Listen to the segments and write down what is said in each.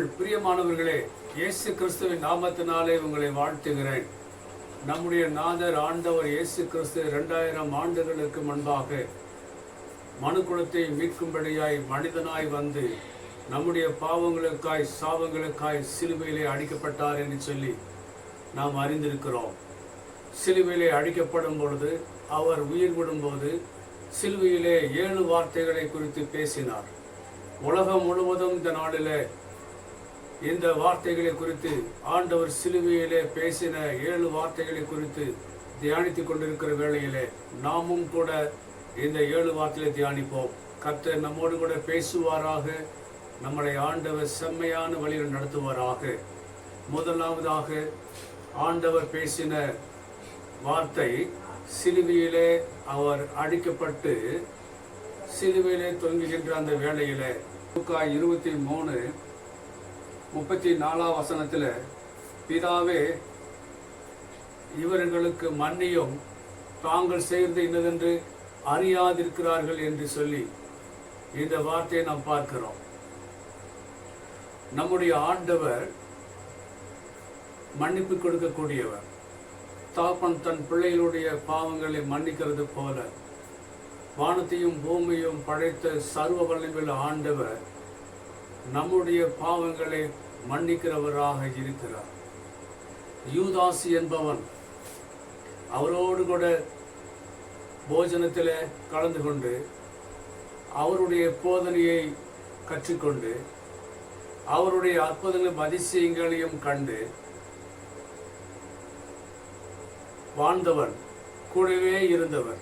கிறிஸ்துவுக்குள் பிரியமானவர்களே, இயேசு கிறிஸ்துவின் நாமத்தினாலே உங்களை வாழ்த்துகிறேன். நம்முடைய நாதர் ஆண்டவர் இயேசு கிறிஸ்து 2000 ஆண்டுகளுக்கு முன்பாக மனுக்குலத்தை மீட்கும்படியாய் மனிதனாய் வந்து நம்முடைய பாவங்களுக்காய் சாபங்களுக்காய் சிலுவையிலே அடிக்கப்பட்டார் என்று சொல்லி நாம் அறிந்திருக்கிறோம். சிலுவையிலே அடிக்கப்படும் பொழுது, அவர் உயிர் விடும்போது சிலுவையிலே 7 வார்த்தைகளை குறித்து பேசினார். உலகம் முழுவதும் இந்த நாளிலே இந்த வார்த்தைகளை குறித்து, ஆண்டவர் சிலுவையிலே பேசின 7 வார்த்தைகளை குறித்து தியானித்துக் கொண்டிருக்கிற வேளையிலே நாமும் கூட இந்த 7 வார்த்தைகளை தியானிப்போம். கர்த்தர் நம்மோடு கூட பேசுவாராக. நம்மளை ஆண்டவர் செம்மையான வழியில் நடத்துவாராக. முதலாவதாக ஆண்டவர் பேசின வார்த்தை, சிலுவையிலே அவர் அடிக்கப்பட்டு சிலுவையிலே தொங்குகின்ற அந்த வேளையிலே லூக்கா 23:34 பிதாவே, இவர்களுக்கு மன்னியும், தாங்கள் செய்வது இன்னதென்று அறியாதிருக்கிறார்கள் என்று சொல்லி இந்த வார்த்தையை நாம் பார்க்கிறோம். நம்முடைய ஆண்டவர் மன்னிப்பு கொடுக்கக்கூடியவர். தகப்பன் தன் பிள்ளைகளுடைய பாவங்களை மன்னிக்கிறது போல வானத்தையும் பூமியையும் படைத்த சர்வ வல்லமையுள்ள ஆண்டவர் நம்முடைய பாவங்களை மன்னிக்கிறவராக இருக்கிறார். யூதாஸ் என்பவன் அவரோடு கூட போஜனத்தில் கலந்து கொண்டு அவருடைய போதனையை கற்றுக்கொண்டு அவருடைய அற்புதங்களையும் அதிசயங்களையும் கண்டு வாழ்ந்தவன், கூடவே இருந்தவர்.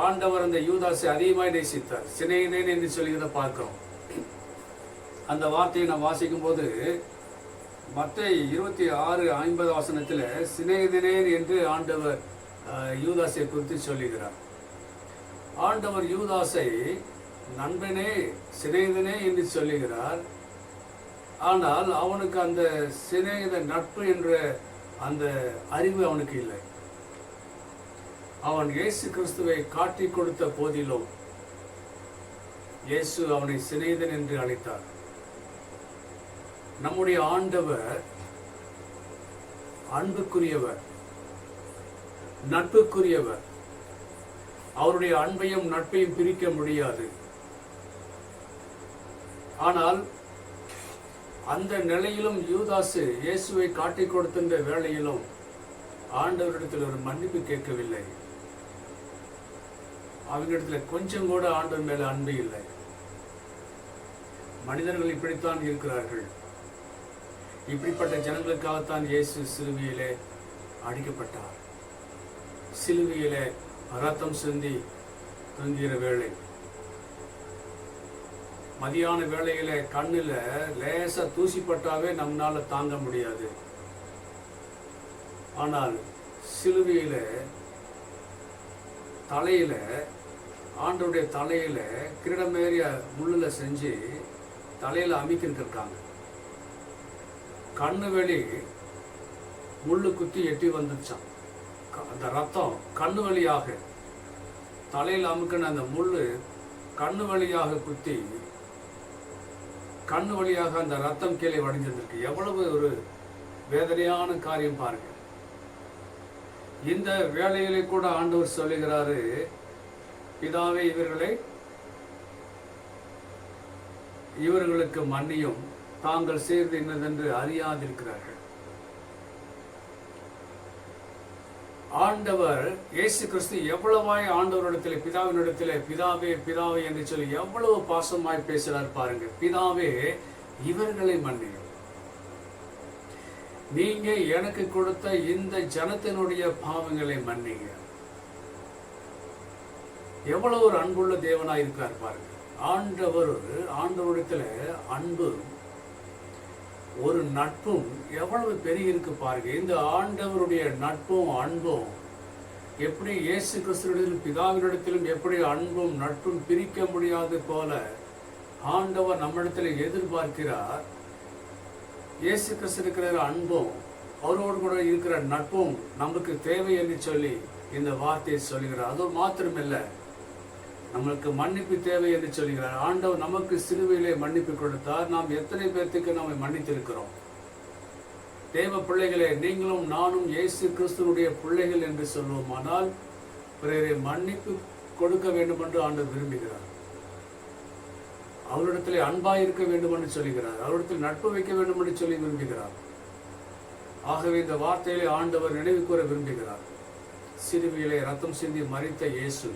ஆண்டவர் அந்த யூதாசை அதிகமாக நேசித்தார். சிநேகிதன் என்று சொல்கிறத பார்க்கிறோம். அந்த வார்த்தையை நாம் வாசிக்கும் போது மத்தேயு 26:50 சிநேகிதனே என்று ஆண்டவர் யூதாசை குறித்து சொல்லுகிறார். ஆண்டவர் யூதாசை நண்பனே, சிநேகிதனே என்று சொல்லுகிறார். ஆனால் அவனுக்கு அந்த சிநேகித நட்பு என்ற அந்த அறிவு அவனுக்கு இல்லை. அவன் இயேசு கிறிஸ்துவை காட்டிக் கொடுத்த போதிலும் இயேசு அவனை சிநேகிதன் என்று அழைத்தார். நம்முடைய ஆண்டவர் அன்புக்குரியவர், நட்புக்குரியவர். அவருடைய அன்பையும் நட்பையும் பிரிக்க முடியாது. ஆனால் அந்த நிலையிலும் யூதாசு இயேசுவை காட்டிக் கொடுத்திருந்த வேளையிலும் ஆண்டவரிடத்தில் ஒரு மன்னிப்பு கேட்கவில்லை. அவங்களிடத்துல கொஞ்சம் கூட ஆண்டவர் மேல அன்பு இல்லை. மனிதர்கள் இப்படித்தான் இருக்கிறார்கள். இப்படிப்பட்ட ஜனங்களுக்காகத்தான் இயேசு சிலுவையிலே அடிக்கப்பட்டார். சிலுவையிலே ரத்தம் சிந்தி தொங்குகிற வேளை, மதியான வேளையில கண்ணுல லேசா தூசிப்பட்டாவே நம்மளால தாங்க முடியாது. ஆனால் சிலுவையில தலையில, ஆண்டவருடைய தலையில கிரீடமேறிய முள்ளுல செஞ்சு தலையில அமைக்கிட்டு இருக்காங்க. கண்ணு வெளி முள்ளு குத்தி எட்டி வந்துச்சான். அந்த ரத்தம் கண்ணு வழியாக, தலையில் அமுக்கின அந்த முள்ளு கண்ணு வழியாக குத்தி கண்ணு வழியாக அந்த ரத்தம் கீழே வடிஞ்சிருக்கு. எவ்வளவு ஒரு வேதனையான காரியம் பாருங்க. இந்த வேளையிலே கூட ஆண்டவர் சொல்லுகிறாரு, பிதாவே, இவர்களுக்கு மன்னியும், தாங்கள் செய்வது இன்னதென்று அறியாதிருக்கிறார்கள். ஆண்டவர் இயேசு கிறிஸ்து எவ்வளவாய் ஆண்டவரிடத்தில், பிதாவினிடத்தில் பிதாவே பிதாவே என்று சொல்லி எவ்வளவு பாசமாய் பேசுறார் பாருங்க. பிதாவே, இவர்களை மன்னியும், நீங்க எனக்கு கொடுத்த இந்த ஜனத்தினுடைய பாவங்களை மன்னிங்க. எவ்வளவு ஒரு அன்புள்ள தேவனாய் இருக்கார் பாருங்க. ஆண்டவரிடத்துல அன்பு, ஒரு நட்பும் எவ்வளவு பெரிய இருக்கு பாருங்க. இந்த ஆண்டவருடைய நட்பும் அன்பும் எப்படி இயேசு கிறிஸ்துவிடத்திலும் பிதாவினிடத்திலும் எப்படி அன்பும் நட்பும் பிரிக்க முடியாது போல ஆண்டவர் நம்மிடத்தில் எதிர்பார்க்கிறார். இயேசு கிறிஸ்து இருக்கிற அன்பும் அவரோடு கூட இருக்கிற நட்பும் நமக்கு தேவை என்று சொல்லி இந்த வார்த்தையை சொல்லுகிறார். அது மாத்திரமில்லை, நம்மளுக்கு மன்னிப்பு தேவை என்று சொல்கிறார். ஆண்டவர் நமக்கு சிலுவையிலே மன்னிப்பு கொடுத்தார். நாம் எத்தனை பேர்த்துக்கு நம்மை மன்னித்திருக்கிறோம்? தேவ பிள்ளைகளே, நீங்களும் நானும் இயேசு கிறிஸ்துவுடைய பிள்ளைகள் என்று சொல்வோமானால் பிறரை மன்னிப்பு கொடுக்க வேண்டும் என்று ஆண்டவர் விரும்புகிறார். அவரிடத்தில் அன்பாய் இருக்க வேண்டும் என்று சொல்கிறார். அவரிடத்தில் நட்பு வைக்க வேண்டும் என்று சொல்லி விரும்புகிறார். ஆகவே இந்த வார்த்தையிலே ஆண்டவர் நினைவு கூற விரும்புகிறார். சிலுவையிலே ரத்தம் சிந்தி மரித்த இயேசு,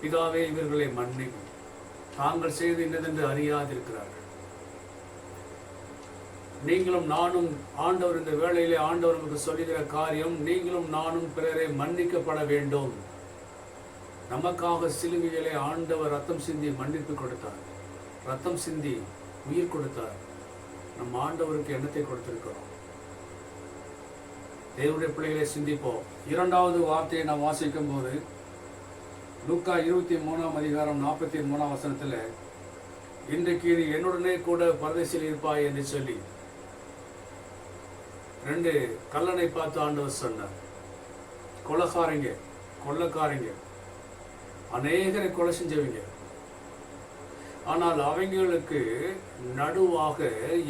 பிதாவே இவர்களை மன்னியும், தாங்கள் செய்து இன்னதென்று அறியாதிருக்கிறார்கள். நீங்களும் நானும் ஆண்டவர் இந்த வேளையிலே ஆண்டவர் நமக்கு சொல்லுகிற காரியம், நீங்களும் நானும் பிறரை மன்னிக்கப்பட வேண்டும். நமக்காக சிலுவையிலே ஆண்டவர் ரத்தம் சிந்தி மன்னிப்பு கொடுத்தார், ரத்தம் சிந்தி உயிர் கொடுத்தார். நம் ஆண்டவருக்கு எண்ணத்தை கொடுத்திருக்கிறோம். தேவனுடைய பிள்ளைகளை சிந்திப்போம். இரண்டாவது வார்த்தையை நாம் வாசிக்கும் போது லூக்கா 23:43 இன்றைக்கு நீ என்னுடனே கூட பரதேசில் இருப்பாய் என்று சொல்லி 2 கல்லனை பார்த்து ஆண்டவர் சொன்னார். கொள்ளக்காரங்க அநேகரை கொலை செஞ்சவங்க. ஆனால் அவங்களுக்கு நடுவாக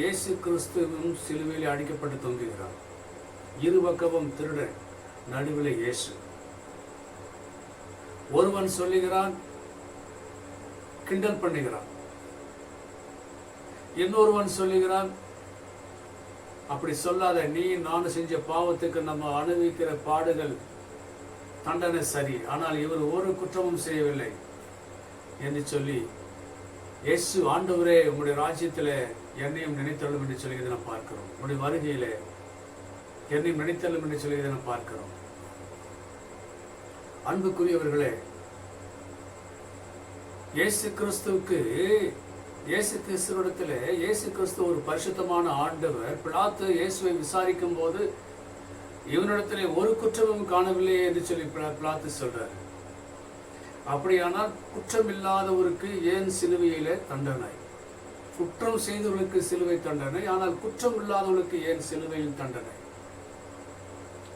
இயேசு கிறிஸ்துவும் சிலுவையில் அடிக்கப்பட்டு தொங்குகிறார். இருபக்கமும் திருடன், நடுவில் இயேசு. ஒருவன் சொல்லுகிறான், கிண்டல் பண்ணுகிறான். இன்னொருவன் சொல்லுகிறான், அப்படி சொல்லாத, நீ நானும் செஞ்ச பாவத்துக்கு நம்ம அனுபவிக்கிற பாடுகள் தண்டனை சரி, ஆனால் இவர் ஒரு குற்றமும் செய்யவில்லை என்று சொல்லி, இயேசு ஆண்டவரே உங்களுடைய ராஜ்யத்தில் என்னையும் நினைத்தள்ளும் என்று சொல்லி இதை நாம் பார்க்கிறோம். உங்களுடைய வருகையிலே என்னையும் நினைத்தள்ளும் என்று சொல்லி இதை நாம் பார்க்கிறோம். அன்புக்குரியவர்களே, இயேசு கிறிஸ்துவிடத்தில் இயேசு கிறிஸ்து ஒரு பரிசுத்தமான ஆண்டவர். பிலாத்து இயேசுவை விசாரிக்கும் போது இவனிடத்திலே ஒரு குற்றமும் காணவில்லை என்று சொல்லி பிலாத்து சொல்றார். அப்படியானால் குற்றம் இல்லாதவருக்கு ஏன் சிலுவையிலே தண்டனை? குற்றம் செய்தவர்களுக்கு சிலுவை தண்டனை, ஆனால் குற்றம் இல்லாதவர்களுக்கு ஏன் சிலுவையில் தண்டனை?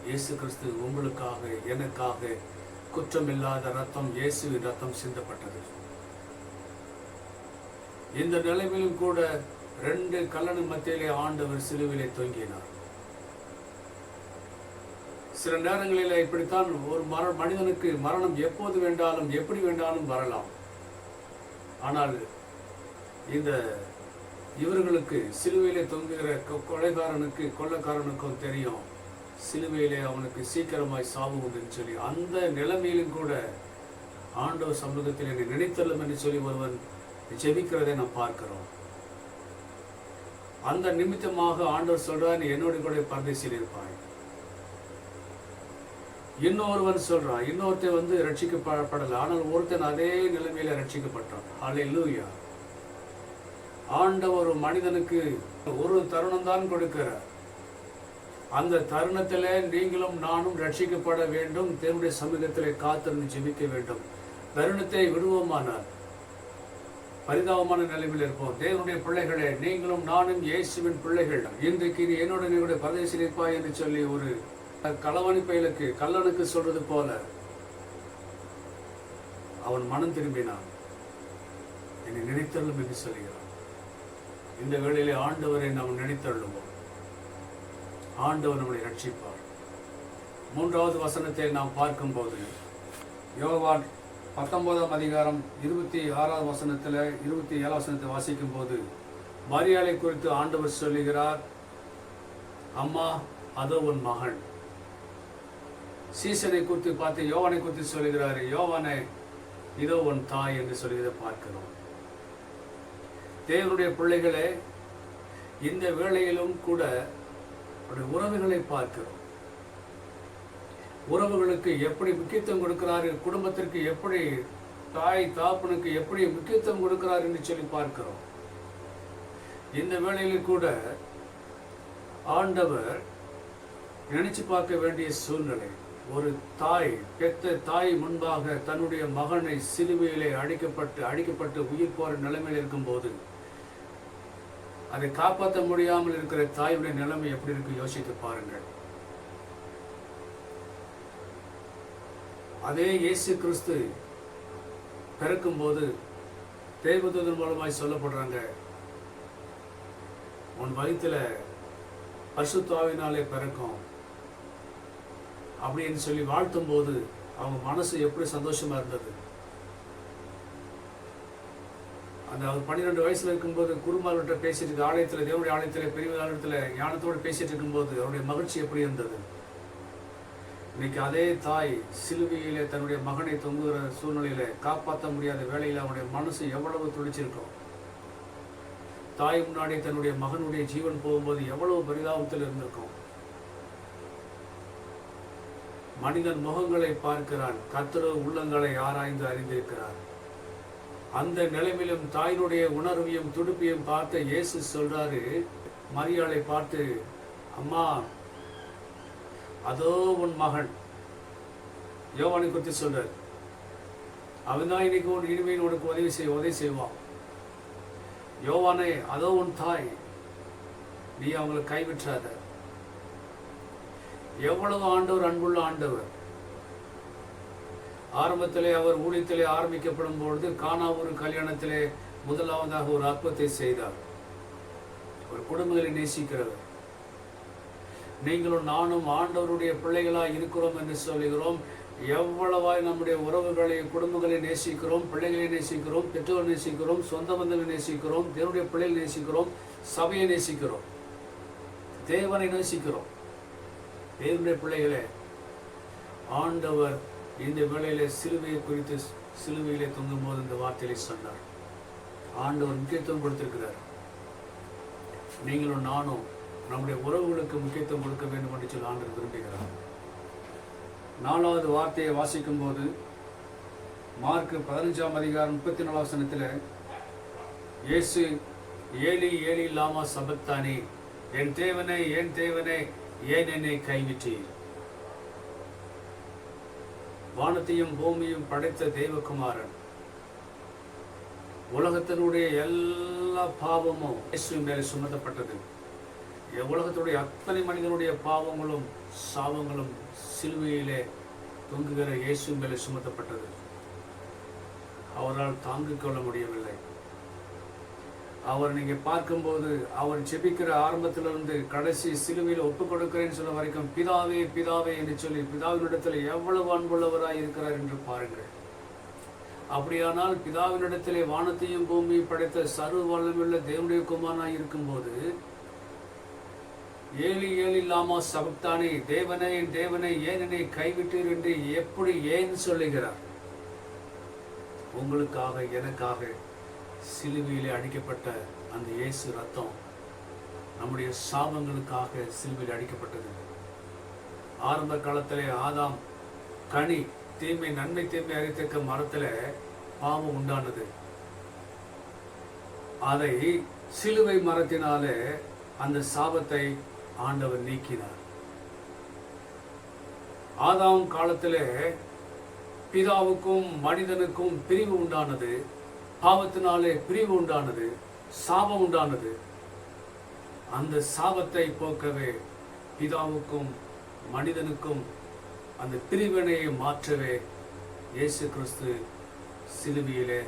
இயேசு கிறிஸ்து உங்களுக்காக எனக்காக குற்றம் இல்லாத ரத்தம், இயேசுவின் ரத்தம் சிந்தப்பட்டது. இந்த நிலைமையிலும் கூட 2 கல்லணு மத்தியிலே ஆண்டவர் சிலுவையிலே தொங்கினார். சில நேரங்களில் இப்படித்தான் ஒரு மனிதனுக்கு மரணம் எப்போது வேண்டாலும் எப்படி வேண்டாலும் வரலாம். ஆனால் இவர்களுக்கு சிலுவையிலே தொங்குகிற கொள்ளைக்காரனுக்கும் தெரியும், சிலுவையிலே அவனுக்கு சீக்கிரமாய் சாவு உண்டுன்னு சொல்லி. அந்த நிலைமையிலும் கூட ஆண்டவர் சமூகத்தில் என்னை நினைத்தள்ளும் என்று சொல்லி ஒருவன் ஜெபிக்கிறதை நாம் பார்க்கிறோம். அந்த நிமித்தமாக ஆண்டவர் சொல்றார், நீ என்னோடு கூட பரதேசில் இருப்பாய். இன்னொருவன் சொல்றான், இன்னொருத்தன் ரட்சிக்கப்படல, ஆனால் ஒருத்தன் அதே நிலைமையில ரட்சிக்கப்பட்டான். ஹல்லேலூயா. ஆண்டவர் ஒரு மனிதனுக்கு ஒரு தருணம் தான் கொடுக்கிறார். அந்த தருணத்தில் நீங்களும் நானும் ரட்சிக்கப்பட வேண்டும். தேவனுடைய சமூகத்திலே காத்திருந்து ஜெபிக்க வேண்டும். தருணத்தை விடுவோமானால் பரிதாபமான நிலைமையில் இருப்போம். தேவனுடைய பிள்ளைகளே, நீங்களும் நானும் இயேசுவின் பிள்ளைகள். இன்றைக்கு நீ என்னோட நீங்களுடைய பரதேசில் இருப்பாய் என்று சொல்லி ஒரு களவாணி பயலுக்கு கல்லனுக்கு சொல்றது போல அவன் மனம் திரும்பினான். என்னை நினைத்தள்ளும் என்று சொல்கிறான். இந்த வேளையிலே ஆண்டவரை நாம் நினைத்தள்ளுவோம். ஆண்டவர் நம்மளை ரட்சிப்பார். 3வது வசனத்தை நாம் பார்க்கும்போது யோவான் 19:26 வசனத்தில் 27 வசனத்தை வாசிக்கும் போது மரியாளை குறித்து ஆண்டவர் சொல்லுகிறார், அம்மா அதோ உன் மகன். சீசனை குறித்து பார்த்து யோவானை குறித்து சொல்லுகிறார், யோவானை இதோ உன் தாய் என்று சொல்லுகிறதை பார்க்கிறோம். தேவனுடைய பிள்ளைகளே, இந்த வேளையிலும் கூட உறவுகளை பார்க்கிறோம். உறவுகளுக்கு எப்படி முக்கியத்துவம் கொடுக்கிறார், குடும்பத்திற்கு எப்படி, தாய் தாப்பனுக்கு எப்படி முக்கியத்துவம் கொடுக்கிறார் என்று சொல்லி பார்க்கிறோம். இந்த வேளையில் கூட ஆண்டவர் நினைச்சு பார்க்க வேண்டிய சூழ்நிலை. ஒரு தாய், பெத்த தாய் முன்பாக தன்னுடைய மகனை சிலுவையிலே அடிக்கப்பட்டு உயிர் போற நிலைமையில் இருக்கும்போது அதை காப்பாற்ற முடியாமல் இருக்கிற தாயுடைய நிலைமை எப்படி இருக்கு யோசித்து பாருங்கள். அதே இயேசு கிறிஸ்து பிறக்கும்போது தேவதூதன் மூலமாய் சொல்லப்படுறாங்க, உன் வயிற்றுல பரிசுத்த ஆவியினாலே பிறக்கும் அப்படின்னு சொல்லி வாழ்த்தும் போது அவங்க மனசு எப்படி சந்தோஷமா இருந்தது. அந்த அவர் 12 வயசுல இருக்கும்போது குருமார்கிட்ட பேசிட்டு இருக்கு, ஆலயத்தில், தேவனுடைய ஆலயத்தில், பெரிய ஆலயத்தில் ஞானத்தோடு பேசிட்டு இருக்கும்போது அவருடைய மகிழ்ச்சி எப்படி இருந்தது. இன்னைக்கு அதே தாய் சிலுவையிலே தன்னுடைய மகனை தொங்குகிற சூழ்நிலையில காப்பாற்ற முடியாத வேளையில் அவனுடைய மனசு எவ்வளவு துடிச்சிருக்கும். தாய் முன்னாடி தன்னுடைய மகனுடைய ஜீவன் போகும்போது எவ்வளவு பரிதாபத்தில் இருந்திருக்கும். மனிதன் முகங்களை பார்க்கிறான், கர்த்தர் உள்ளங்களை ஆராய்ந்து அறிந்திருக்கிறார். அந்த நிலைமையிலும் தாயினுடைய உணர்வையும் துடுப்பையும் பார்த்த இயேசு சொல்றாரு, மரியாளை பார்த்து, அம்மா அதோ உன் மகன். யோவானை குறித்து சொல்றார், அவன் தான் இன்னைக்கு இனிமேல் உனக்கு உதவி செய்வான். யோவானே அதோ உன் தாய், நீ அவங்களை கைவிட்டாத. எவ்வளவு ஆண்டவர் அன்புள்ள ஆண்டவர். ஆரம்பத்திலே அவர் ஊழியத்திலே ஆரம்பிக்கப்படும் பொழுது கானாவூர் கல்யாணத்திலே முதலாவதாக ஒரு அற்புதத்தை செய்தார். ஒரு குடும்பங்களை நேசிக்கிறவர். நீங்களும் நானும் ஆண்டவருடைய பிள்ளைகளாய் இருக்கிறோம் என்று சொல்லுகிறோம். எவ்வளவாய் நம்முடைய உறவுகளை, குடும்பங்களை நேசிக்கிறோம், பிள்ளைகளை நேசிக்கிறோம், பெற்றோரை நேசிக்கிறோம், சொந்த பந்தங்களை நேசிக்கிறோம், தேவனுடைய பிள்ளைகளை நேசிக்கிறோம், சபையை நேசிக்கிறோம், தேவனை நேசிக்கிறோம். தேவனுடைய பிள்ளைகளே, ஆண்டவர் இந்த வேளையிலே சிலுவையை குறித்து சிலுவையிலே தொங்கும் போது இந்த வார்த்தையை சொன்னார். ஆண்டவர் முக்கியத்துவம் கொடுத்திருக்கிறார். நீங்களும் நானும் நம்முடைய உறவுகளுக்கு முக்கியத்துவம் கொடுக்க வேண்டும் என்று சொல்லி ஆண்டவர் விரும்புகிறார். 4வது வார்த்தையை வாசிக்கும் போது மார்க் 15ஆம் அதிகாரம் 34ஆம் வசனத்தில், இயேசு ஏலி ஏலி லாமா சபக்தானி, என் தேவனே என் தேவனே ஏன் என்னை கைவிட்டீர். வானத்தையும் பூமியும் படைத்த தேவகுமாரன், உலகத்தினுடைய எல்லா பாவமும் இயேசு மேலே சுமத்தப்பட்டது. உலகத்துடைய அத்தனை மனிதனுடைய பாவங்களும் சாபங்களும் சிலுவையிலே தொங்குகிற இயேசு மேலே சுமத்தப்பட்டது. அவரால் தாங்கிக் கொள்ள முடியவில்லை. அவர் நீங்க பார்க்கும்போது அவர் ஜெபிக்கிற ஆரம்பத்திலிருந்து கடைசி சிலுவையில் ஒப்புக் கொடுக்கிறேன்னு சொல்ல வரைக்கும் பிதாவே பிதாவே என்று சொல்லி பிதாவினிடத்தில் எவ்வளவு அன்புள்ளவராய் இருக்கிறார் என்று பாருங்கள். அப்படியானால் பிதாவினிடத்திலே வானத்தையும் பூமியை படைத்த சர்வ வல்லமையுள்ள தேவனுடைய குமாரனாய் இருக்கும்போது, ஏலி ஏலி லாமா சபக்தானி, தேவனே என் தேவனே ஏன் என்னை கைவிட்டீர் என்று எப்படி ஏன் சொல்லுகிறார்? உங்களுக்காக எனக்காக சிலுவையிலே அடிக்கப்பட்ட அந்த இயேசு ரத்தம் நம்முடைய சாபங்களுக்காக சிலுவையில் அடிக்கப்பட்டது. ஆரம்ப காலத்திலே ஆதாம் கனி, தீமை நன்மை தீமை அறிவித்த மரத்தில் பாவம் உண்டானது. அதை சிலுவை மரத்தினாலே அந்த சாபத்தை ஆண்டவர் நீக்கினார். ஆதாம் காலத்திலே பிதாவுக்கும் மனிதனுக்கும் பிரிவு உண்டானது. பாவத்தினாலே பிரிவு உண்டானது, சாபம் உண்டானது. அந்த சாபத்தை போக்கவே, பிதாவுக்கும் மனிதனுக்கும் அந்த பிரிவினையை மாற்றவே இயேசு கிறிஸ்து சிலுவையிலே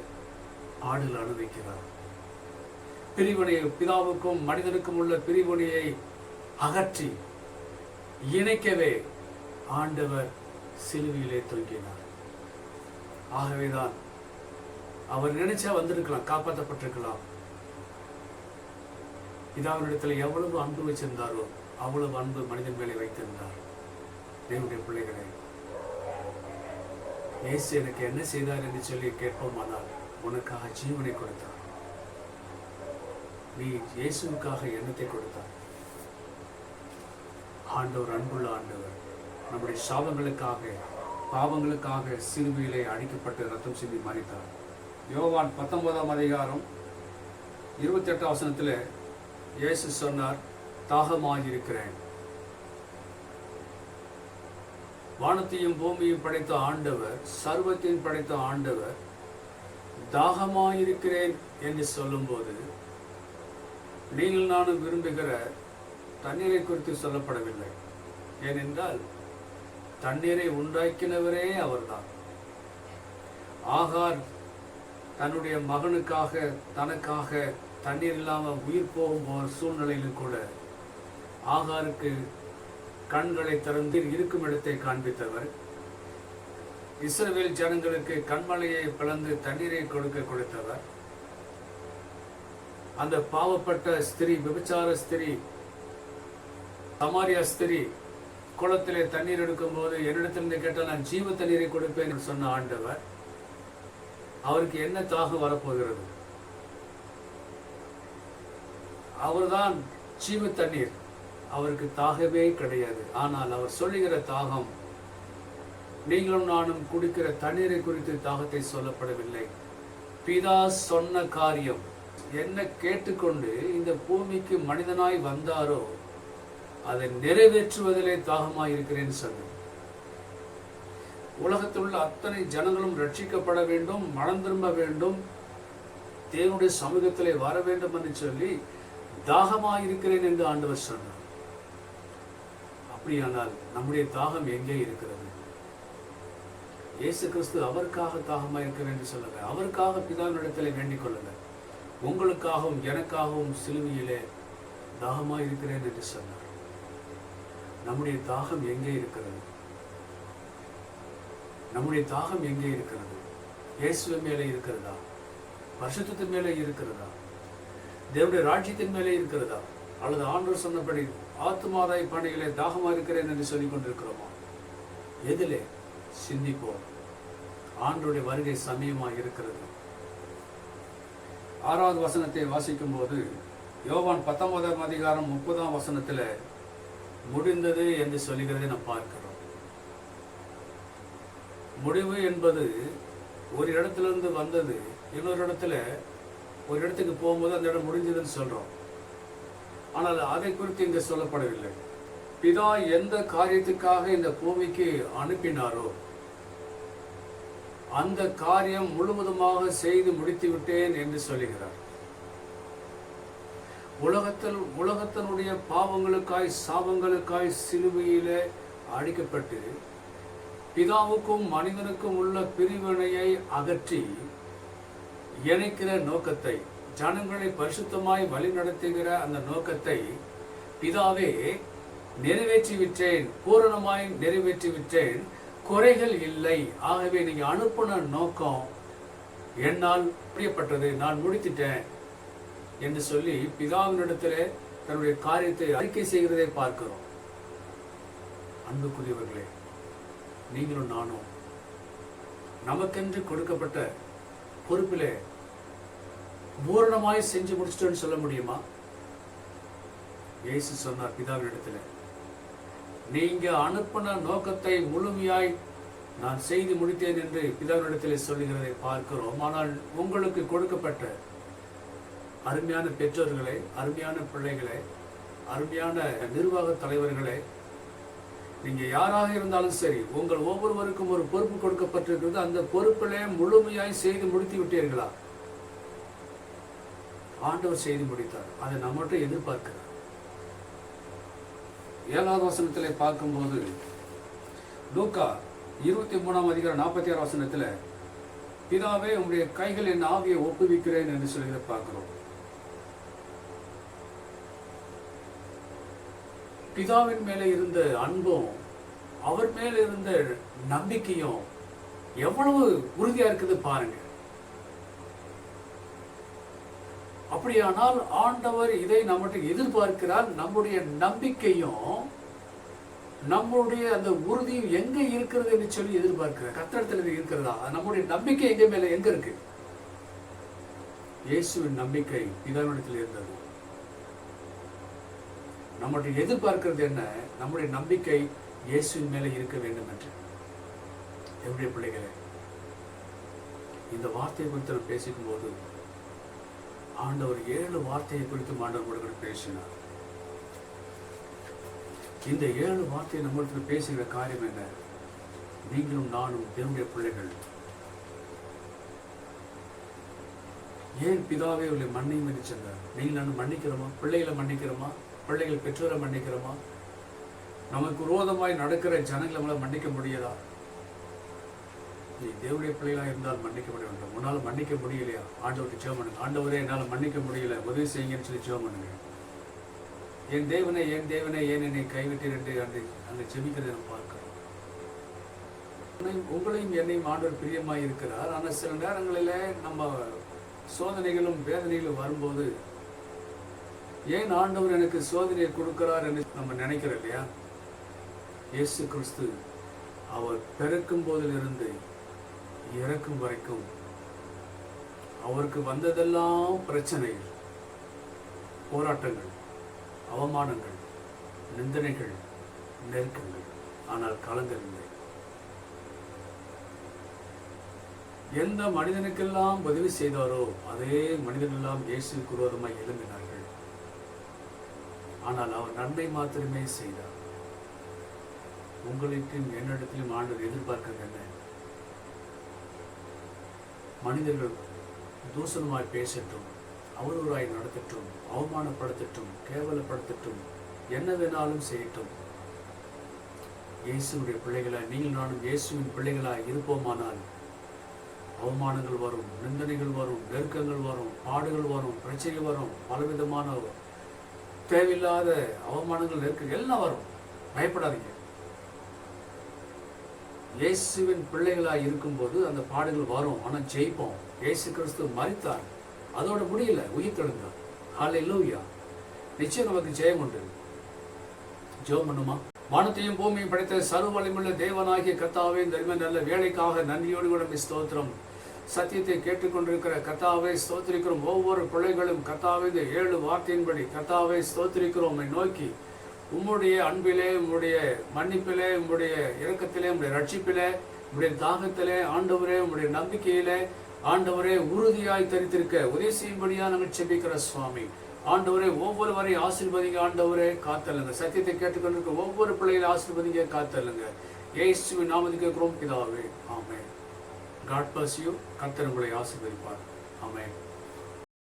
ஆடுகள் அனுபவிக்கிறார். பிரிவினை, பிதாவுக்கும் மனிதனுக்கும் உள்ள பிரிவினையை அகற்றி இணைக்கவே ஆண்டவர் சிலுவையிலே தொங்கினார். ஆகவேதான் அவர் நினைச்சா வந்திருக்கலாம், காப்பாற்றப்பட்டிருக்கலாம். பிதாவினிடத்தில் எவ்வளவு அன்பு வச்சிருந்தாரோ அவ்வளவு அன்பு மனிதன் மேலே வைத்திருந்தார். தேவனுடைய பிள்ளைகளே, இயேசு எனக்கு என்ன செய்தார் என்று சொல்லி கேட்போமானால், உனக்காக ஜீவனை கொடுத்தார். நீ இயேசுவுக்காக எண்ணத்தை கொடுத்தார். ஆண்டவர் அன்புள்ள ஆண்டவர் நம்முடைய சாபங்களுக்காக, பாவங்களுக்காக சிலுவையிலே அடிக்கப்பட்டு ரத்தம் சிந்தி மரித்தார். யோவான் 19ஆம் அதிகாரம் 28ஆம் வசனத்தில் இயேசு சொன்னார், தாகமாயிருக்கிறேன். வானத்தையும் பூமியும் படைத்த ஆண்டவர், சர்வத்தையும் படைத்த ஆண்டவர் தாகமாயிருக்கிறேன் என்று சொல்லும்போது, நீங்கள் நானும் விரும்புகிற தண்ணீரை குறித்து சொல்லப்படவில்லை. ஏனென்றால் தண்ணீரை உண்டாக்கினவரே அவர்தான். ஆகார் தன்னுடைய மகனுக்காக தனக்காக தண்ணீர் இல்லாமல் உயிர் போகும் சூழ்நிலையிலும் கூட ஆகாருக்கு கண்களை திறந்து இருக்கும் இடத்தை காண்பித்தவர். இஸ்ரவேல் ஜனங்களுக்கு கண்மலையை பிளந்து தண்ணீரை கொடுத்தவர். அந்த பாவப்பட்ட ஸ்திரீ, விபச்சார ஸ்திரீ, சமாரியா ஸ்திரீ குளத்திலே தண்ணீர் எடுக்கும் போது என்னிடத்திலிருந்து கேட்டால் நான் ஜீவ தண்ணீரை கொடுப்பேன் என்று சொன்ன ஆண்டவர், அவருக்கு என்ன தாகம் வரப்போகிறது? அவர்தான் ஜீவ தண்ணீர். அவருக்கு தாகவே கிடையாது. ஆனால் அவர் சொல்லுகிற தாகம் நீங்களும் நானும் குடிக்கிற தண்ணீரை குறித்து தாகத்தை சொல்லப்படவில்லை. பிதா சொன்ன காரியம் என்ன கேட்டுக்கொண்டு இந்த பூமிக்கு மனிதனாய் வந்தாரோ அதை நிறைவேற்றுவதிலே தாகமாய் இருக்கிறேன்னு சொன்னார். உலகத்தில் உள்ள அத்தனை ஜனங்களும் ரட்சிக்கப்பட வேண்டும், மனம் திரும்ப வேண்டும், தேவனுடைய சமூகத்திலே வர வேண்டும் என்று சொல்லி தாகமாய் இருக்கிறேன் என்று ஆண்டவர் சொன்னார். அப்படியானால் நம்முடைய தாகம் எங்கே இருக்கிறது? இயேசு கிறிஸ்து அவருக்காக தாகமாய் இருக்கிறேன் என்று சொல்லல, அவருக்காக பிதாவினிடத்திலே வேண்டிக் கொள்ளல, உங்களுக்காகவும் எனக்காகவும் சிலுவையிலே தாகமாய் இருக்கிறேன் என்று சொன்னார். நம்முடைய தாகம் எங்கே இருக்கிறது? நம்முடைய தாகம் எங்கே இருக்கிறது? இயேசுவின் மேலே இருக்கிறதா? பரிசுத்தத்தின் மேலே இருக்கிறதா? தேவனுடைய ராஜ்யத்தின் மேலே இருக்கிறதா? அல்லது ஆண்டவர் சொன்னபடி ஆத்துமாதாய் பணிகளே தாகமா இருக்கிறேன் என்று சொல்லிக் கொண்டிருக்கிறோமா? எதிலே சிந்திப்போம். ஆண்டவருடைய வருகை சமயமாக இருக்கிறது. 6வது வசனத்தை வாசிக்கும் போது யோவான் 19ஆம் அதிகாரம் 30ஆம் வசனத்தில் முடிந்தது என்று சொல்லுகிறதை நாம் பார்க்கிறோம். முடிவு என்பது ஒரு இடத்திலிருந்து வந்தது இன்னொரு இடத்துல ஒரு இடத்துக்கு போகும்போது அந்த இடம் முடிஞ்சதுன்னு சொல்றோம். ஆனால் அதை குறித்து இங்கு சொல்லப்படவில்லை. பிதா எந்த காரியத்துக்காக இந்த பூமிக்கு அனுப்பினாரோ அந்த காரியம் முழுவதுமாக செய்து முடித்து விட்டேன் என்று சொல்லுகிறார். உலகத்தினுடைய பாவங்களுக்காய் சாபங்களுக்காய் சிலுவையிலே அடிக்கப்பட்டு பிதாவுக்கும் மனிதனுக்கும் உள்ள பிரிவினையை அகற்றி இணைக்கிற நோக்கத்தை, ஜனங்களை பரிசுத்தமாய் வழி நடத்துகிற அந்த நோக்கத்தை பிதாவே நிறைவேற்றி விட்டேன், பூரணமாய் நிறைவேற்றி விட்டேன், குறைகள் இல்லை. ஆகவே நீங்க அனுப்பின நோக்கம் என்னால் பிரியப்பட்டது, நான் முடித்துட்டேன் என்று சொல்லி பிதாவினிடத்திலே தன்னுடைய காரியத்தை அறிக்கை செய்கிறதை பார்க்கிறோம். அன்புக்குரியவர்களே, நீங்களும் நானும் நமக்கென்று கொடுக்கப்பட்ட பொறுப்பிலே பூரணமாய் செஞ்சு முடிச்சிட்டோன்னு சொல்ல முடியுமா? இயேசு சொன்னார் பிதாவினிடத்தில், நீங்க அனுப்பின நோக்கத்தை முழுமையாய் நான் செய்து முடித்தேன் என்று பிதாவினிடத்தில் சொல்லுகிறதை பார்க்கிறோம். ஆனால் உங்களுக்கு கொடுக்கப்பட்ட அருமையான பெற்றோர்களே, அருமையான பிள்ளைகளே, அருமையான நிர்வாக தலைவர்களே, நீங்க யாராக இருந்தாலும் சரி, உங்கள் ஒவ்வொருவருக்கும் ஒரு பொறுப்பு கொடுக்கப்பட்டிருக்கிறது. அந்த பொறுப்பிலே முழுமையாய் செய்து முடித்து விட்டீர்களா? ஆண்டவர் செய்து முடித்தார். அதை நம்மகிட்ட எதிர்பார்க்கிறார். 7வது வசனத்திலே பார்க்கும்போது லூக்கா 23ஆம் அதிகாரம் 46 வசனத்தில் பிதாவே உங்களுடைய கைகள் என் ஆவியை ஒப்புவிக்கிறேன் என்று சொல்லி பார்க்கிறோம். பிதாவின் மேலே இருந்த அன்பும் அவர் மேல இருந்த நம்பிக்கையும் எவ்வளவு உறுதியா இருக்குது பாருங்க. அப்படியானால் ஆண்டவர் இதை நம்மகிட்ட எதிர்பார்க்கிறார். நம்முடைய நம்பிக்கையும் நம்முடைய அந்த உறுதியும் எங்க இருக்கிறது என்று சொல்லி எதிர்பார்க்கிறார். கர்த்தரிடத்தில் இருக்கிறதா? நம்முடைய நம்பிக்கை எங்க மேல எங்க இருக்கு? இயேசுவின் நம்பிக்கை பிதாவினிடத்தில் இருந்தது. நம்முடைய எதிர்பார்க்கிறது என்ன? நம்முடைய நம்பிக்கை இயேசுவின் மேலே இருக்க வேண்டும் என்று. என்னுடைய பிள்ளைகளே, இந்த வார்த்தையை குறித்து நான் பேசிக்கும் போது ஆண்டவர் 7 வார்த்தையை குறித்து ஆண்டவர் கூட பேசினார். இந்த 7 வார்த்தையை நம்மளுக்கு பேசுகிற காரியம் என்ன? நீங்களும் நானும் தேவனுடைய பிள்ளைகள். ஏன் பிதாவே உங்களை மன்னியும் என்று சொன்னார்? நீங்கள் நான் மன்னிக்கிறோமா? பிள்ளைகளை மன்னிக்கிறோமா? பிள்ளைகள் பெற்றோரை மன்னிக்கிறோமா? நமக்கு விரோதமாய் நடக்கிற ஜனங்களை நம்மளால் மன்னிக்க முடியதா? நீ தேவனுடைய பிள்ளைகளாக இருந்தால் மன்னிக்க முடிய வேண்டும். உன்னால் மன்னிக்க முடியலையா? ஆண்டவருக்கு ஜெபம் பண்ணுங்க. ஆண்டவரே, என்னால் மன்னிக்க முடியல, உதவி செய்யுங்கன்னு சொல்லி ஜெபம் பண்ணுங்க. என் தேவனே ஏன் என்னை கைவிட்டீர் என்று அந்த ஜெபிக்கிறதை நம்ம பார்க்கிறோம். உங்களையும் என்னையும் ஆண்டவர் பிரியமாய் இருக்கிறார். ஆனால் சில நேரங்களில் நம்ம சோதனைகளும் வேதனைகளும் வரும்போது ஏன் ஆண்டவர் எனக்கு சோதனையை கொடுக்கிறார் என்று நம்ம நினைக்கிறோம் இல்லையா? இயேசு கிறிஸ்து அவர் பிறக்கும் போதிலிருந்து இறக்கும் வரைக்கும் அவருக்கு வந்ததெல்லாம் பிரச்சனைகள், போராட்டங்கள், அவமானங்கள், நிந்தனைகள், நெருக்கங்கள். ஆனால் கலங்கவில்லை. எந்த மனிதனுக்கெல்லாம் உதவி செய்தாரோ அதே மனிதனெல்லாம் இயேசுவுக்கு விரோதமாய் எழும்பினார்கள். ஆனால் அவர் நன்மை மாத்திரமே செய்தார். உங்களுக்கும் என்னிடத்திலும் ஆண்டவர் எதிர்பார்க்கிறது என்ன? மனிதர்கள் தூசணமாய் பேசட்டும், அவதூறாய் நடத்தட்டும், அவமானப்படுத்தட்டும், கேவலப்படுத்தட்டும், என்ன வேணாலும் செய்யட்டும். இயேசுடைய பிள்ளைகளாய் நீங்கள் நானும் இயேசுவின் பிள்ளைகளாய் இருப்போமானால் அவமானங்கள் வரும், நிந்தனைகள் வரும், நெருக்கங்கள் வரும், பாடுகள் வரும், பிரச்சனைகள் வரும், பலவிதமான தேவையில்லாத அவமானங்கள், நெருக்கங்கள் எல்லாம் வரும். பயப்படாதீங்க. இயேசுவின் பிள்ளைகளாக இருக்கும்போது அந்த பாடுகள் வரும், ஆனால் ஜெயிப்போம். இயேசு கிறிஸ்து மரித்தார், அதோட முடியல, உயிர் தெழுந்தார். ஹல்லேலூயா. நிச்சயம் நமக்கு ஜெயம் உண்டு. ஜெபம் பண்ணுமா? வானத்தையும் பூமியும் படைத்த சர்வ வல்லமையுள்ள தேவனாகிய கர்த்தாவே, இந்த நல்ல வேலைக்காக நன்றியோடு கூட ஸ்தோத்திரம். சத்தியத்தை கேட்டுக்கொண்டிருக்கிற கர்த்தாவே ஸ்தோத்திரிக்கிறோம். ஒவ்வொரு பிள்ளைகளும் கர்த்தாவே இந்த 7 வார்த்தையின்படி கர்த்தாவே ஸ்தோத்திரிக்கிறோம். நோக்கி உம்முடைய அன்பிலே, உம்முடைய மன்னிப்பிலே, உம்முடைய இரக்கத்திலே, உம்முடைய ரட்சிப்பிலே, உம்முடைய தாகத்திலே, ஆண்டவரே உம்முடைய நம்பிக்கையிலே ஆண்டவரே உறுதியாய் தரித்திருக்க உதவி செய்யும்படியா நாங்கள் செபிக்கிற சுவாமி. ஆண்டவரே ஒவ்வொருவரையும் ஆசீர்வதிங்க. ஆண்டவரே காத்தல்லுங்க. சத்தியத்தை கேட்டுக்கொண்டிருக்க ஒவ்வொரு பிள்ளைகளை ஆசீர்வதிங்க, காத்தல்லுங்க. இயேசுவின் நாமத்துக்கு கேட்கிறோம் பிதாவே. ஆமென். God bless you. கர்த்தர் உங்களை ஆசீர்வதிப்பார். ஆமென்.